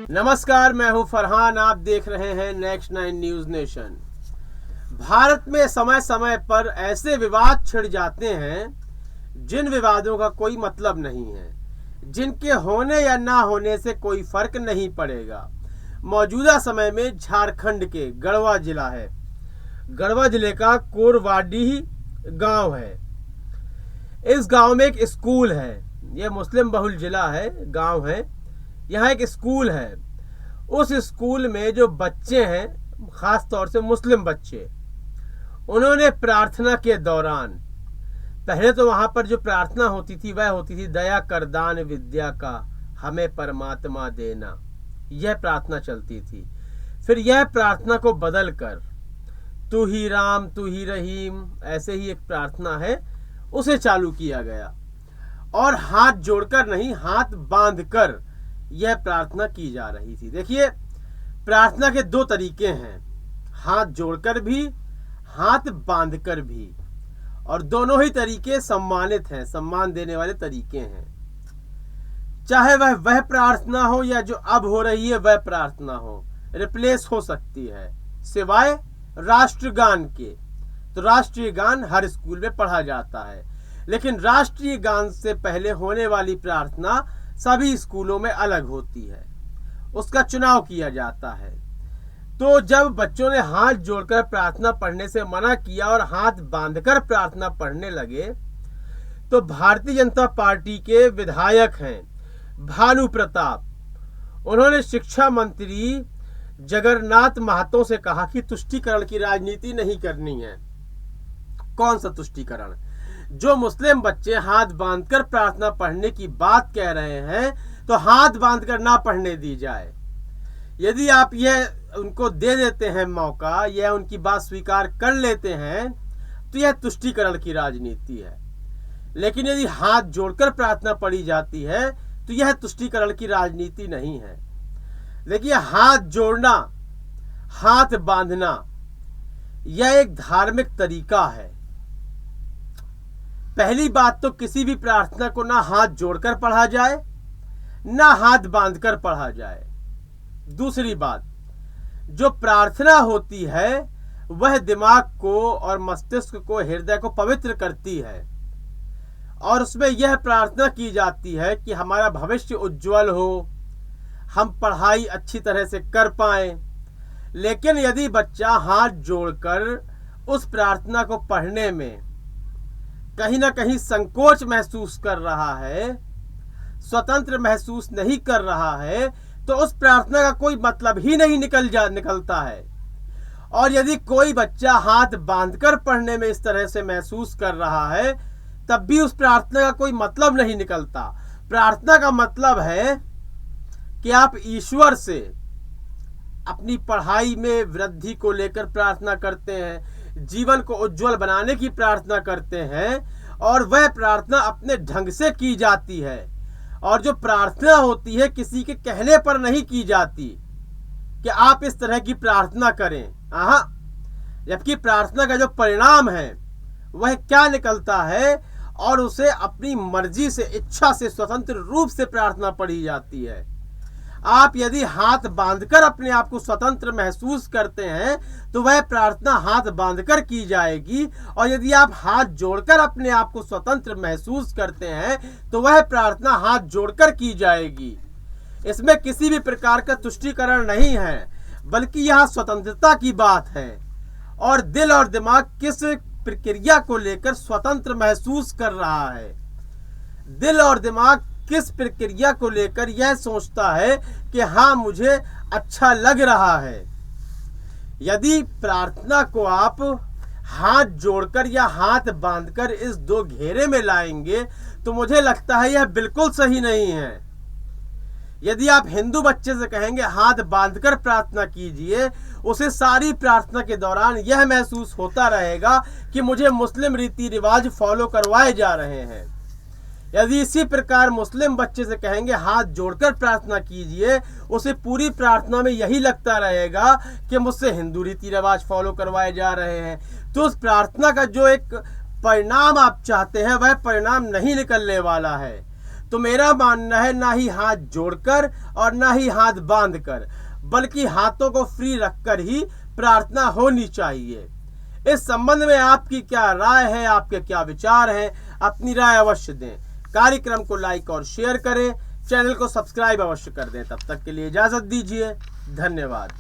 नमस्कार, मैं हूं फरहान। आप देख रहे हैं नेक्स्ट 9 न्यूज नेशन। भारत में समय समय पर ऐसे विवाद छिड़ जाते हैं जिन विवादों का कोई मतलब नहीं है, जिनके होने या ना होने से कोई फर्क नहीं पड़ेगा। मौजूदा समय में झारखंड के गढ़वा जिला है। गढ़वा जिले का कोरवाडीह गांव है। इस गांव में एक स्कूल है। यह मुस्लिम बहुल जिला है, गांव है। यहाँ एक स्कूल है। उस स्कूल में जो बच्चे हैं, खास तौर से मुस्लिम बच्चे, उन्होंने प्रार्थना के दौरान, पहले तो वहां पर जो प्रार्थना होती थी वह होती थी, दया कर दान विद्या का हमें परमात्मा देना। यह प्रार्थना चलती थी। फिर यह प्रार्थना को बदल कर तू ही राम तू ही रहीम, ऐसे ही एक प्रार्थना है, उसे चालू किया गया। और हाथ जोड़कर नहीं, हाथ बांधकर यह प्रार्थना की जा रही थी। देखिए, प्रार्थना के दो तरीके हैं, हाथ जोड़कर भी, हाथ बांधकर भी, और दोनों ही तरीके सम्मानित हैं, सम्मान देने वाले तरीके हैं। चाहे वह प्रार्थना हो या जो अब हो रही है वह प्रार्थना हो, रिप्लेस हो सकती है, सिवाय राष्ट्रगान के। तो राष्ट्रीय गान हर स्कूल में पढ़ा जाता है, लेकिन राष्ट्रीय गान से पहले होने वाली प्रार्थना सभी स्कूलों में अलग होती है। उसका चुनाव किया जाता है। तो जब बच्चों ने हाथ जोड़कर प्रार्थना पढ़ने से मना किया और हाथ बांधकर प्रार्थना पढ़ने लगे, तो भारतीय जनता पार्टी के विधायक हैं भानु प्रताप, उन्होंने शिक्षा मंत्री जगन्नाथ महतो से कहा कि तुष्टीकरण की राजनीति नहीं करनी है। कौन सा तुष्टीकरण? जो मुस्लिम बच्चे हाथ बांधकर प्रार्थना पढ़ने की बात कह रहे हैं, तो हाथ बांधकर ना पढ़ने दी जाए। यदि आप यह उनको दे देते हैं मौका, यह उनकी बात स्वीकार कर लेते हैं, तो यह तुष्टीकरण की राजनीति है। लेकिन यदि हाथ जोड़कर प्रार्थना पढ़ी जाती है तो यह तुष्टीकरण की राजनीति नहीं है। देखिए, हाथ जोड़ना, हाथ बांधना, यह एक धार्मिक तरीका है। पहली बात तो किसी भी प्रार्थना को ना हाथ जोड़कर पढ़ा जाए, ना हाथ बांधकर पढ़ा जाए। दूसरी बात, जो प्रार्थना होती है वह दिमाग को और मस्तिष्क को, हृदय को पवित्र करती है, और उसमें यह प्रार्थना की जाती है कि हमारा भविष्य उज्जवल हो, हम पढ़ाई अच्छी तरह से कर पाएं। लेकिन यदि बच्चा हाथ जोड़कर उस प्रार्थना को पढ़ने में कहीं ना कहीं संकोच महसूस कर रहा है, स्वतंत्र महसूस नहीं कर रहा है, तो उस प्रार्थना का कोई मतलब ही नहीं निकलता है। और यदि कोई बच्चा हाथ बांधकर पढ़ने में इस तरह से महसूस कर रहा है, तब भी उस प्रार्थना का कोई मतलब नहीं निकलता। प्रार्थना का मतलब है कि आप ईश्वर से अपनी पढ़ाई में वृद्धि को लेकर प्रार्थना करते हैं, जीवन को उज्जवल बनाने की प्रार्थना करते हैं, और वह प्रार्थना अपने ढंग से की जाती है। और जो प्रार्थना होती है किसी के कहने पर नहीं की जाती कि आप इस तरह की प्रार्थना करें। जबकि प्रार्थना का जो परिणाम है वह क्या निकलता है, और उसे अपनी मर्जी से, इच्छा से, स्वतंत्र रूप से प्रार्थना पढ़ी जाती है। आप यदि हाथ बांधकर अपने आप को स्वतंत्र महसूस करते हैं तो वह प्रार्थना हाथ बांधकर की जाएगी, और यदि आप हाथ जोड़कर अपने आप को स्वतंत्र महसूस करते हैं तो वह प्रार्थना हाथ जोड़कर की जाएगी। इसमें किसी भी प्रकार का तुष्टीकरण नहीं है, बल्कि यह स्वतंत्रता की बात है। और दिल और दिमाग किस प्रक्रिया को लेकर स्वतंत्र महसूस कर रहा है, दिल और दिमाग किस प्रक्रिया को लेकर यह सोचता है कि हाँ, मुझे अच्छा लग रहा है। यदि प्रार्थना को आप हाथ जोड़कर या हाथ बांधकर इस दो घेरे में लाएंगे तो मुझे लगता है यह बिल्कुल सही नहीं है। यदि आप हिंदू बच्चे से कहेंगे हाथ बांधकर प्रार्थना कीजिए, उसे सारी प्रार्थना के दौरान यह महसूस होता रहेगा कि मुझे मुस्लिम रीति रिवाज फॉलो करवाए जा रहे हैं। यदि इसी प्रकार मुस्लिम बच्चे से कहेंगे हाथ जोड़कर प्रार्थना कीजिए, उसे पूरी प्रार्थना में यही लगता रहेगा कि मुझसे हिंदू रीति रिवाज फॉलो करवाए जा रहे हैं। तो उस प्रार्थना का जो एक परिणाम आप चाहते हैं वह परिणाम नहीं निकलने वाला है। तो मेरा मानना है ना ही हाथ जोड़कर और ना ही हाथ बांधकर, बल्कि हाथों को फ्री रखकर ही प्रार्थना होनी चाहिए। इस संबंध में आपकी क्या राय है, आपके क्या विचार हैं? अपनी राय अवश्य दें। कार्यक्रम को लाइक और शेयर करें, चैनल को सब्सक्राइब अवश्य कर दें। तब तक के लिए इजाजत दीजिए। धन्यवाद।